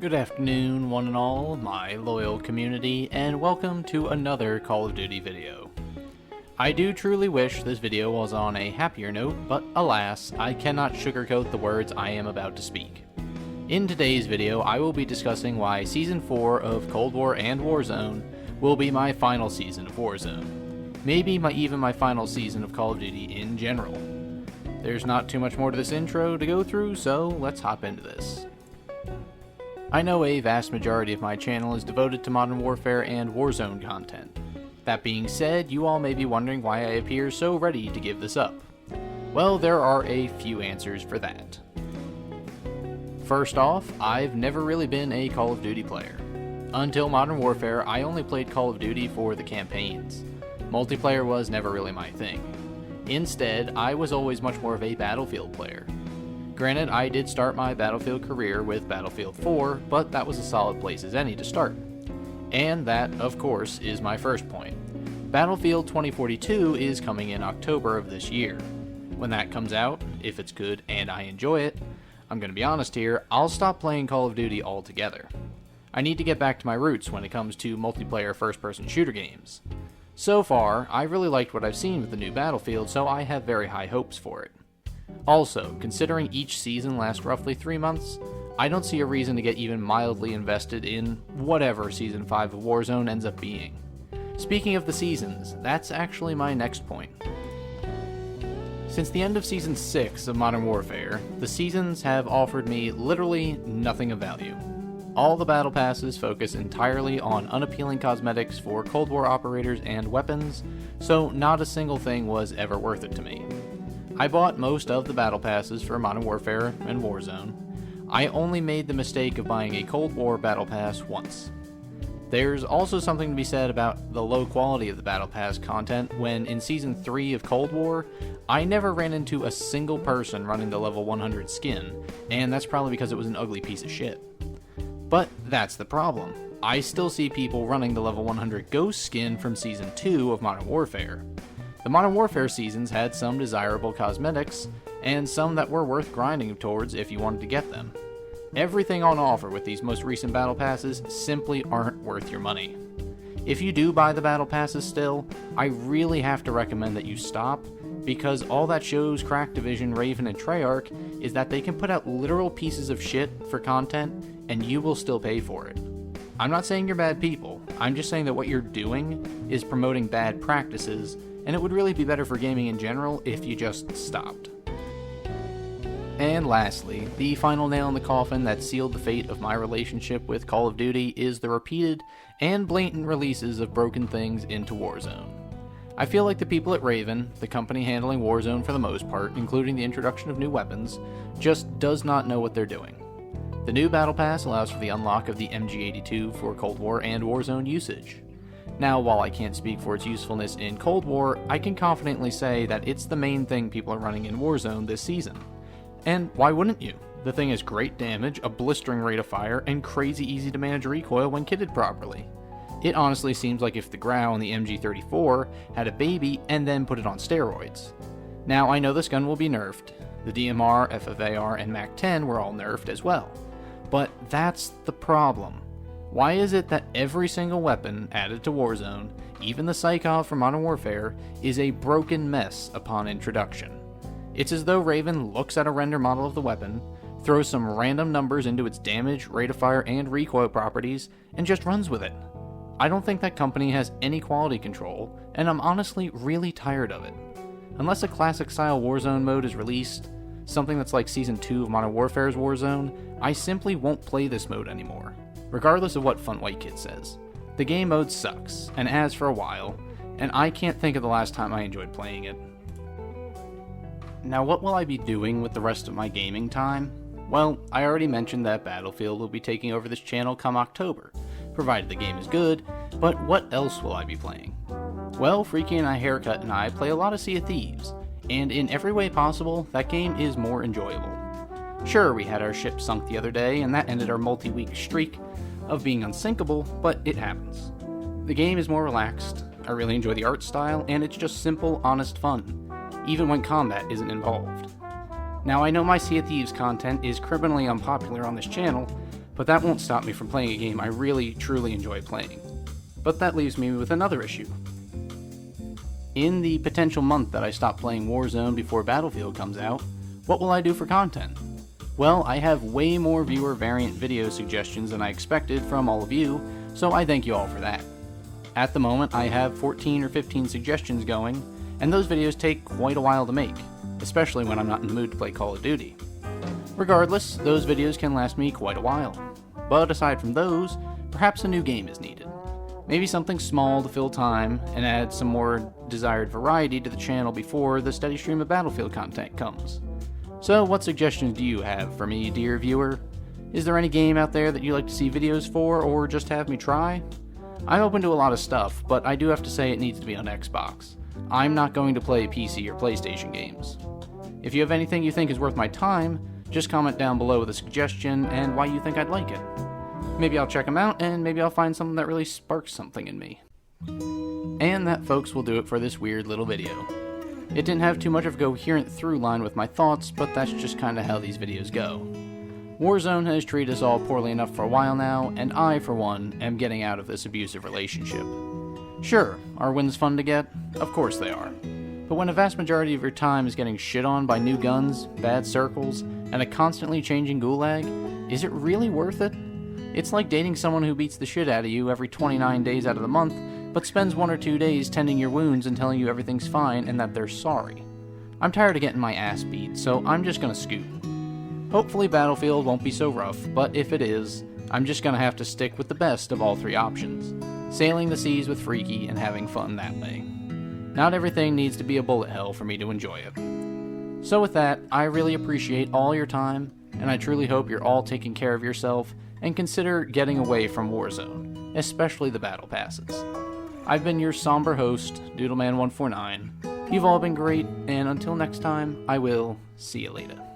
Good afternoon, one and all, my loyal community, and welcome to another Call of Duty video. I do truly wish this video was on a happier note, but alas, I cannot sugarcoat the words I am about to speak. In today's video, I will be discussing why Season 4 of Cold War and Warzone will be my final season of Warzone. Maybe even my final season of Call of Duty in general. There's not too much more to this intro to go through, so let's hop into this. I know a vast majority of my channel is devoted to Modern Warfare and Warzone content. That being said, you all may be wondering why I appear so ready to give this up. Well, there are a few answers for that. First off, I've never really been a Call of Duty player. Until Modern Warfare, I only played Call of Duty for the campaigns. Multiplayer was never really my thing. Instead, I was always much more of a Battlefield player. Granted, I did start my Battlefield career with Battlefield 4, but that was a solid place as any to start. And that, of course, is my first point. Battlefield 2042 is coming in October of this year. When that comes out, if it's good and I enjoy it, I'm gonna be honest here, I'll stop playing Call of Duty altogether. I need to get back to my roots when it comes to multiplayer first-person shooter games. So far, I really liked what I've seen with the new Battlefield, so I have very high hopes for it. Also, considering each season lasts roughly 3 months, I don't see a reason to get even mildly invested in whatever Season 5 of Warzone ends up being. Speaking of the seasons, that's actually my next point. Since the end of Season 6 of Modern Warfare, the seasons have offered me literally nothing of value. All the battle passes focus entirely on unappealing cosmetics for Cold War operators and weapons, so not a single thing was ever worth it to me. I bought most of the battle passes for Modern Warfare and Warzone. I only made the mistake of buying a Cold War battle pass once. There's also something to be said about the low quality of the battle pass content when in Season 3 of Cold War, I never ran into a single person running the level 100 skin, and that's probably because it was an ugly piece of shit. But that's the problem. I still see people running the level 100 Ghost skin from Season 2 of Modern Warfare. The Modern Warfare seasons had some desirable cosmetics, and some that were worth grinding towards if you wanted to get them. Everything on offer with these most recent battle passes simply aren't worth your money. If you do buy the battle passes still, I really have to recommend that you stop, because all that shows Activision, Raven, and Treyarch is that they can put out literal pieces of shit for content, and you will still pay for it. I'm not saying you're bad people, I'm just saying that what you're doing is promoting bad practices, and it would really be better for gaming in general if you just stopped. And lastly, the final nail in the coffin that sealed the fate of my relationship with Call of Duty is the repeated and blatant releases of broken things into Warzone. I feel like the people at Raven, the company handling Warzone for the most part, including the introduction of new weapons, just does not know what they're doing. The new Battle Pass allows for the unlock of the MG82 for Cold War and Warzone usage. Now, while I can't speak for its usefulness in Cold War, I can confidently say that it's the main thing people are running in Warzone this season. And why wouldn't you? The thing has great damage, a blistering rate of fire, and crazy easy to manage recoil when kitted properly. It honestly seems like if the Grau and the MG34 had a baby and then put it on steroids. Now, I know this gun will be nerfed. The DMR, FFAR, and MAC-10 were all nerfed as well. But that's the problem. Why is it that every single weapon added to Warzone, even the Psychov from Modern Warfare, is a broken mess upon introduction? It's as though Raven looks at a render model of the weapon, throws some random numbers into its damage, rate of fire, and recoil properties, and just runs with it. I don't think that company has any quality control, and I'm honestly really tired of it. Unless a classic style Warzone mode is released, something that's like Season 2 of Modern Warfare's Warzone, I simply won't play this mode anymore. Regardless of what Fun White Kid says. The game mode sucks, and has for a while, and I can't think of the last time I enjoyed playing it. Now, what will I be doing with the rest of my gaming time? Well, I already mentioned that Battlefield will be taking over this channel come October, provided the game is good, but what else will I be playing? Well, Freaky and I Haircut and I play a lot of Sea of Thieves, and in every way possible, that game is more enjoyable. Sure, we had our ship sunk the other day, and that ended our multi-week streak of being unsinkable, but it happens. The game is more relaxed, I really enjoy the art style, and it's just simple, honest fun, even when combat isn't involved. Now, I know my Sea of Thieves content is criminally unpopular on this channel, But that won't stop me from playing a game I really, truly enjoy playing. But that leaves me with another issue. In the potential month that I stop playing Warzone before Battlefield comes out, what will I do for content? Well, I have way more viewer variant video suggestions than I expected from all of you, so I thank you all for that. At the moment, I have 14 or 15 suggestions going, and those videos take quite a while to make, especially when I'm not in the mood to play Call of Duty. Regardless, those videos can last me quite a while. But aside from those, perhaps a new game is needed. Maybe something small to fill time and add some more desired variety to the channel before the steady stream of Battlefield content comes. So what suggestions do you have for me, dear viewer? Is there any game out there that you like to see videos for, or just have me try? I'm open to a lot of stuff, but I do have to say it needs to be on Xbox. I'm not going to play PC or PlayStation games. If you have anything you think is worth my time, just comment down below with a suggestion and why you think I'd like it. Maybe I'll check them out, and maybe I'll find something that really sparks something in me. And that, folks, will do it for this weird little video. It didn't have too much of a coherent through line with my thoughts, but that's just kinda how these videos go. Warzone has treated us all poorly enough for a while now, and I, for one, am getting out of this abusive relationship. Sure, are wins fun to get? Of course they are. But when a vast majority of your time is getting shit on by new guns, bad circles, and a constantly changing gulag, is it really worth it? It's like dating someone who beats the shit out of you every 29 days out of the month, but spends 1 or 2 days tending your wounds and telling you everything's fine and that they're sorry. I'm tired of getting my ass beat, so I'm just gonna scoot. Hopefully Battlefield won't be so rough, but if it is, I'm just gonna have to stick with the best of all 3 options, sailing the seas with Freaky and having fun that way. Not everything needs to be a bullet hell for me to enjoy it. So with that, I really appreciate all your time, and I truly hope you're all taking care of yourself and consider getting away from Warzone, especially the battle passes. I've been your somber host, Doodleman149. You've all been great, and until next time, I will see you later.